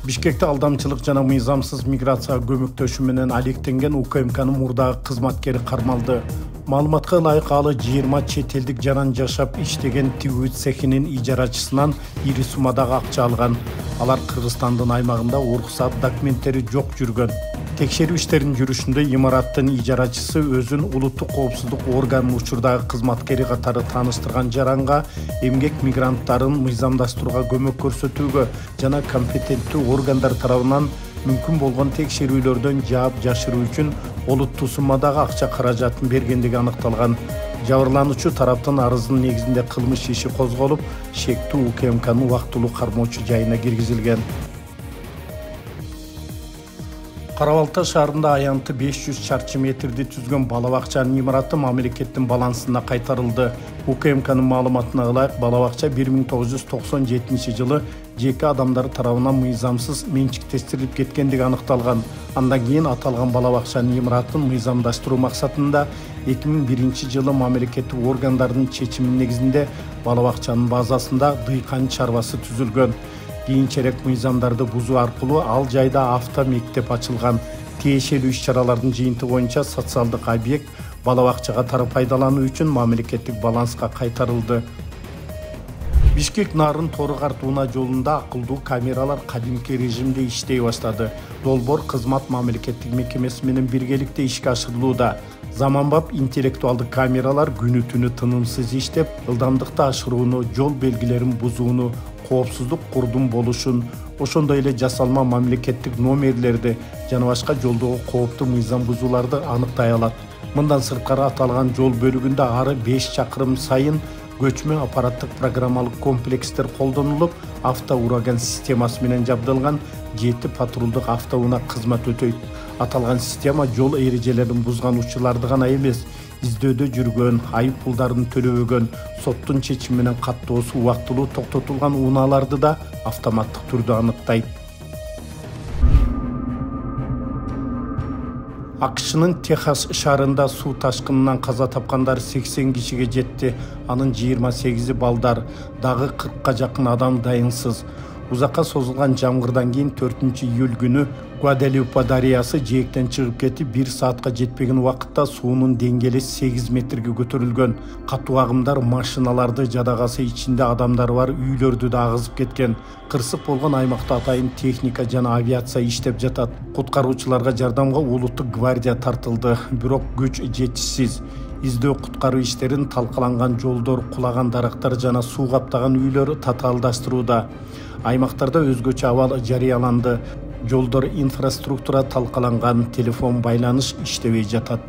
Бишкекте алдамчылык жана мыйзамсыз миграцияга көмөктөшүү менен алектенген УКМКнын мурдагы кызматкери кармалды. Маалыматка ылайык алы 20 чет элдик жаран жашап иштеген тигүү цехинин ижарачысынан ири суммадагы акча алган. Алар Кыргызстандын аймагында уруксат документтери жок жүргөн. Текшерүү иштеринин жүрүшүндө имараттын ижарачысы өзүн улуттук коопсуздук органынын учурдагы кызматкери катары тааныштырган жаранга эмгек мигранттарын мыйзамдаштырууга көмөк көрсөтүүгө жана компетенттүү органдар тарабынан мүмкүн болгон текшерүүлөрдөн жаап жашыруу үчүн олуттуу суммадагы акча каражатын бергендиги аныкталган. Жабырлануучу тараптын арызынын негизинде кылмыш иши козголуп, шектүү УКМКнын убактылуу кармоочу жайына киргизилген. Кара-Балта шаарында аянты 500 чарчы метрди түзгөн бала бакчанын имараты мамлекеттин балансына кайтарылды. УКМКнын маалыматына ылайык бала бакча 1997 жылы жеке адамдар тарабынан мыйзамсыз менчиктештирилип кеткендиги аныкталган. Андан кийин аталган бала бакчанын имаратын мыйзамдаштыруу максатында 2001 жылы мамлекеттик органдардын чечиминин негизинде бала бакчанын базасында дыйкан чарбасы түзүлгөн. Кийинчерээк мыйзамдарды бузуу аркылуу ал жайда авто мектеп ачылган. Тиешелүү иш-чаралардын жыйынтыгы боюнча социалдык объект бала бакчага тарап пайдалануу үчүн мамлекеттик баланска кайтарылды. Бишкек Нарын Тору-Картууна жолунда акылдуу камералар кадимки режимде иштей баштады. Долбоор кызмат мамлекеттик мекемеси менен биргеликте ишке ашырылууда. Заманбап интеллектуалдык камералар күнү түнү тынымсыз иштеп, ылдамдыкты ашырууну, жол белгилерин бузууну, коопсуздук курдун болушун, ошондой эле жасалма мамлекеттик номерлерди жана башка жолдогу кооптуу мыйзам бузууларды аныктай алат. Мындан сырткары аталган жол бөлүгүндө ары 5 чакырым сайын көчмө аппараттык программалык комплекстер колдонулуп, автоураган системасы менен жабдылган 7 патрулдук автоунаа кызмат өтөйт. Аталган система жол эрежелерин бузган учурларды гана эмес, издөөдө жүргөн, айып пулдарын төлөбөгөн, соттун чечими менен каттоосу убактылуу токтотулган унааларды да автоматтык түрдө аныктайт. АКШнын Техас шаарында суу ташкынынан каза тапкандар 80 кишиге жетти. Анын 28 балдар, дагы 40ка жакын адам дайынсыз. Узакка созулган жамгырдан кийин 4-июль күнү Гваделупа дарыясы жээктен чыгып кетип 1 саатка жетпеген убакытта суунун деңгээли 8 метрге көтөрүлгөн. Катуу агымдар машиналарды жадагасы ичинде адамдар бар үйлөрдү да агызып кеткен. Кырсык болгон аймакта атайын техника жана авиация иштеп жатат. Куткаруучуларга жардамга улуттук гвардия тартылды, бирок күч жетишсиз. Издөө куткаруу иштерин талкаланган жолдор, кулаган дарактар жана суу каптаган үйлөр татаалдаштырууда. Аймактарда өзгөчө абал жарыяланды. Жолдор инфраструктура талкаланган, телефон байланыш иштебей жатат.